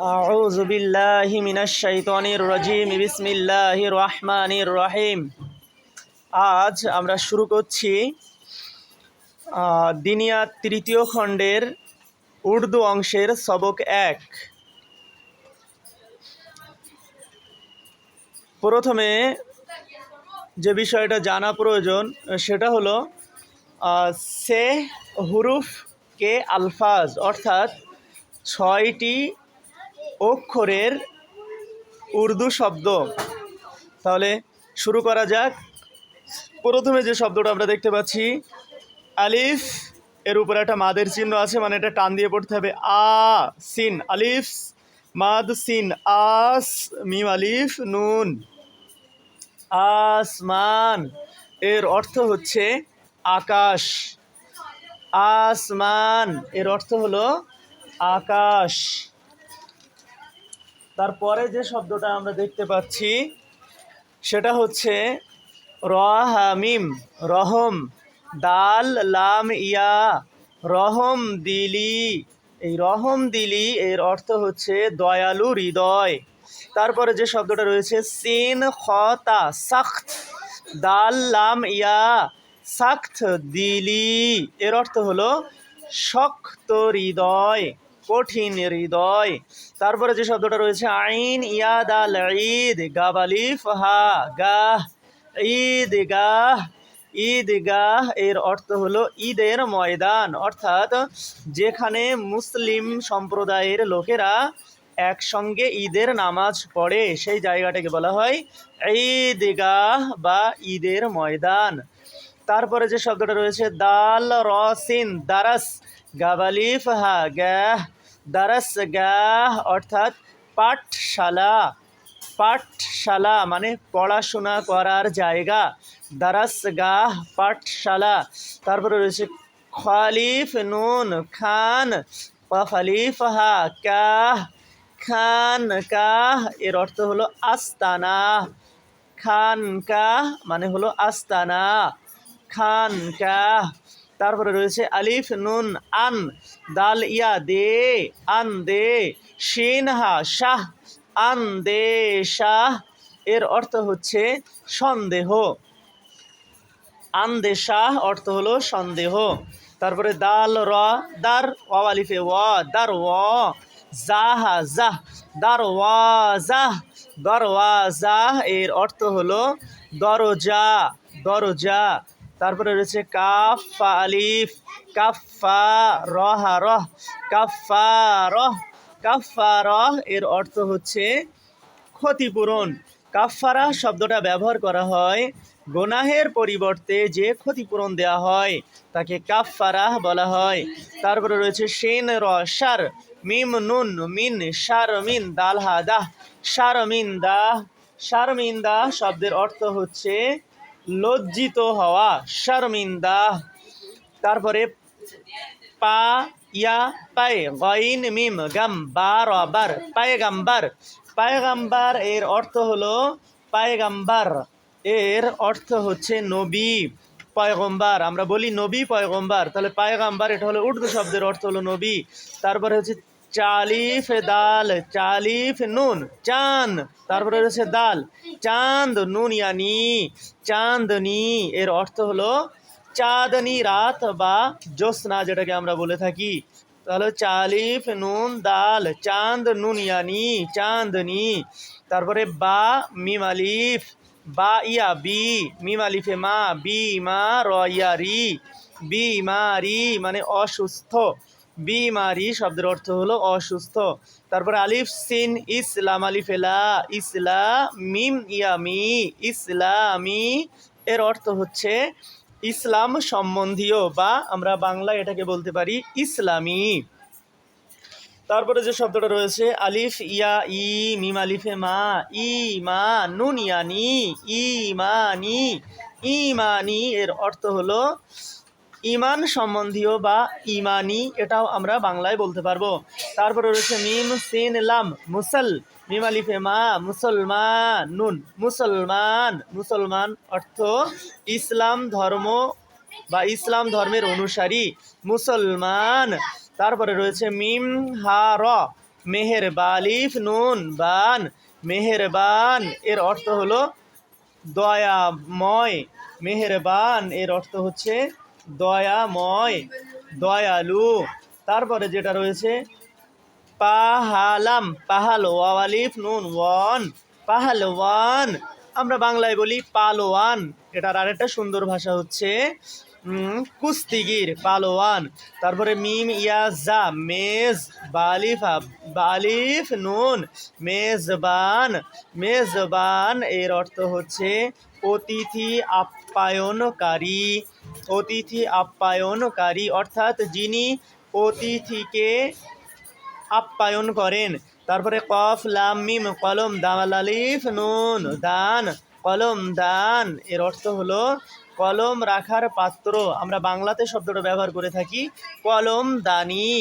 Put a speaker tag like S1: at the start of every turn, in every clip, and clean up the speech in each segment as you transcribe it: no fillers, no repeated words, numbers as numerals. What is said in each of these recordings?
S1: أعوذ بالله من الشيطان الرجيم بسم الله الرحمن الرحيم। আজ আমরা শুরু করছি দিনিয়া তৃতীয় খণ্ডের উর্দু অংশের সবক 1। প্রথমে যে বিষয়টা জানা প্রয়োজন সেটা হলো সে হুরুফ কে আলফাজ, অর্থাৎ 6টি অক্ষরের উর্দু শব্দ। তাহলে শুরু করা যাক। প্রথমে যে শব্দটা আমরা দেখতে পাচ্ছি আলিফ, এর উপরে একটা মাদের চিহ্ন আছে, মানে এটা টান দিয়ে পড়তে হবে। সিন, আলিফ মাদ সিন, আস মিম আলিফ নুন। আসমান এর অর্থ হচ্ছে আকাশ। আসমান এর অর্থ হলো আকাশ। তারপরে যে শব্দটা আমরা দেখতে পাচ্ছি সেটা হচ্ছে রহামিম, রহম, দাল লাম ইয়া, রহম দিলি। এই রহম দিলি এর অর্থ হচ্ছে দয়ালু হৃদয়। তারপরে যে শব্দটা রয়েছে সিন খতা সাখত, দাল লাম ইয়া, সাখত দিলি এর অর্থ হলো শক্ত হৃদয়, কঠিন হৃদয়। তারপরে যে শব্দটা রয়েছে আইন ইয়া দাল ঈদ, গাবালিফ হা গাহ, ঈদগাহ। ঈদগাহ এর অর্থ হলো ঈদের ময়দান, অর্থাৎ যেখানে মুসলিম সম্প্রদায়ের লোকেরা একসঙ্গে ঈদের নামাজ পড়ে সেই জায়গাটাকে বলা হয় ঈদগাহ বা ঈদের ময়দান। তারপরে যে শব্দটা রয়েছে দাল রসিন দারাস, গাবালিফ হা গাহ, দারাস গাহ অর্থাৎ পাঠশালা। পাঠশালা মানে পড়াশোনা করার জায়গা, দারাসগাহ পাঠশালা। তারপরে রয়েছে খালিফ নুন খান, খালিফ হা কাহ, খান কাহ এর অর্থ হলো আস্তানা। খান কাহ মানে হলো আস্তানা, খান কাহ। তারপরে রয়েছে আলিফ নুন আন, দাল ইয়া দে, আন দে, শিন হা শাহ, আন্দেশাহ এর অর্থ হচ্ছে সন্দেহ। আন্দেশাহ অর্থ হলো সন্দেহ। তারপরে দাল র দার, ওয়ালিফে ওয়া, দার ওয়া, জাহা জাহ, দার ওয়া জাহ, দরওয়াজাহ এর অর্থ হলো দরজা, দরজা। তারপরে রয়েছে কাফ আলিফ, কাফা রহা রহ, কাফা রহ, কাফারাহ এর অর্থ হচ্ছে ক্ষতিপূরণ। কাফারা শব্দটা ব্যবহার করা হয় গুনাহের পরিবর্তে যে ক্ষতিপূরণ দেওয়া হয় তাকে কাফারাহ বলা হয়। তারপরে রয়েছে শিন র শার, মিম নুন মিন, শারমিন দাল হা দাহ, শারমিন্দা। শারমিন্দা শব্দের অর্থ হচ্ছে লজ্জিত হওয়া, শারমিন্দা। তারপরে পা ইয়া পায়ে, গইন মিম গাম বার বার, পায়গাম্বার। পায়গাম্বার এর অর্থ হলো পায়গাম্বার এর অর্থ হচ্ছে নবী, পয়গম্বার। আমরা বলি নবী পয়গম্বার, তাহলে পায়গাম্বার এটা হলো উর্দু শব্দের অর্থ হলো নবী। তারপরে হচ্ছে চালিফ দাল, চালিফ নুন চাঁদ, তারপরে রয়েছে দাল চাঁদ নুন ইয়ানি, চাঁদনি এর অর্থ হলো চাঁদনি রাত বা জ্যোৎস্না যেটাকে আমরা বলে থাকি। তাহলে চালিফ নুন দাল চাঁদ নুন ইয়ানি চাঁদনি। তারপরে বা মিম আলিফ, বা ইয়া বি, মিম আলিফে মা, বি মা র ইয়া রি, বিমারি মানে অসুস্থ। বিমারি শব্দের অর্থ হলো অসুস্থ। তারপরে আলিফ সিন ইসলাম, আলিফে লা ইসলা, মিম ইয়ামি ইসলামি এর অর্থ হচ্ছে ইসলাম সম্বন্ধীয়, বা আমরা বাংলায় এটাকে বলতে পারি ইসলামী। তারপরে যে শব্দটা রয়েছে আলিফ ইয়া ই, মিম আলিফে মা, ই মা নুন ইয়ানি ইমানি, ইমানি এর অর্থ হলো ইমান সম্বন্ধীয় বা ইমানি, এটাও আমরা বাংলায় বলতে পারবো। তারপরে রয়েছে মিম সিন লাম মুসল, মিম আলিফে মা, মুসলমান নুন মুসলমান। মুসলমান অর্থ ইসলাম ধর্ম বা ইসলাম ধর্মের অনুসারী, মুসলমান। তারপরে রয়েছে মিম হা র, মেহেরবালিফ নুন বান, মেহেরবান এর অর্থ হলো দয়াময়। মেহেরবান এর অর্থ হচ্ছে দয়াময়, দয়ালু। তারপরে যেটা রয়েছে পাহালাম, পাহাল ওয়ালিফ নুন ওয়ান, পাহালওয়ান। আমরা বাংলায় বলি পালোয়ান। এটার আরেকটা সুন্দর ভাষা হচ্ছে কুস্তিগির, পালোয়ান। তারপরে মিম ইয়াজা মেজ, বালিফা বালিফ নুন মেজবান, মেজবান এর অর্থ হচ্ছে অতিথি আপ্যায়নকারী, অতিথি আপ্যায়নকারী অর্থাৎ যিনি অতিথিকে আপ্যায়ন করেন। তারপরে কফ লাম মিম কলম দাল আলিফ নুন দান, কলম দান এর অর্থ হলো কলম রাখার পাত্র। আমরা বাংলাতে শব্দটা ব্যবহার করে থাকি কলম দানি।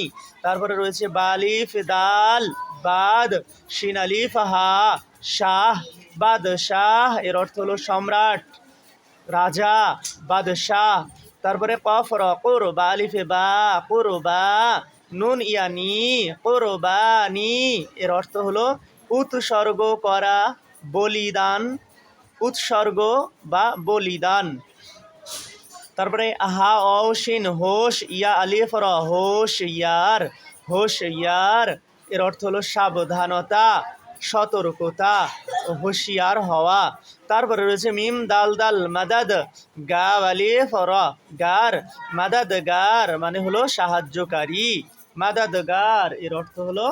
S1: তারপরে রয়েছে বালিফ দাল বাদ, শিন আলিফ হা শাহ, বাদশাহ এর অর্থ হলো সম্রাট, রাজা, বাদশাহ। তারপরে কফ র কুর বা আলিফে বা কুরবা, নুন ইয়ানি কুরবানি এর অর্থ হলো উৎসর্গ করা, বলিদান, উৎসর্গ বা বলিদান। তারপরে হা অশিন হোশ ইয়া আলিফ র হোশ ইয়ার, হোশ ইয়ার এর অর্থ হলো সাবধানতা, সতর্কতা, হুঁশিয়ার হওয়া। তারপরে রয়েছে মিম দাল দাল মাদাদ গা আলিফ র গার, মাদাদ গার মানে হলো সাহায্যকারী, মাদাদ গার এর অর্থ হলো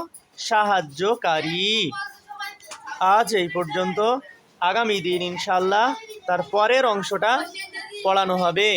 S1: সাহায্যকারী। আজ এই পর্যন্ত, আগামী দিন ইনশাল্লাহ তার পরের অংশটা পড়ানো হবে।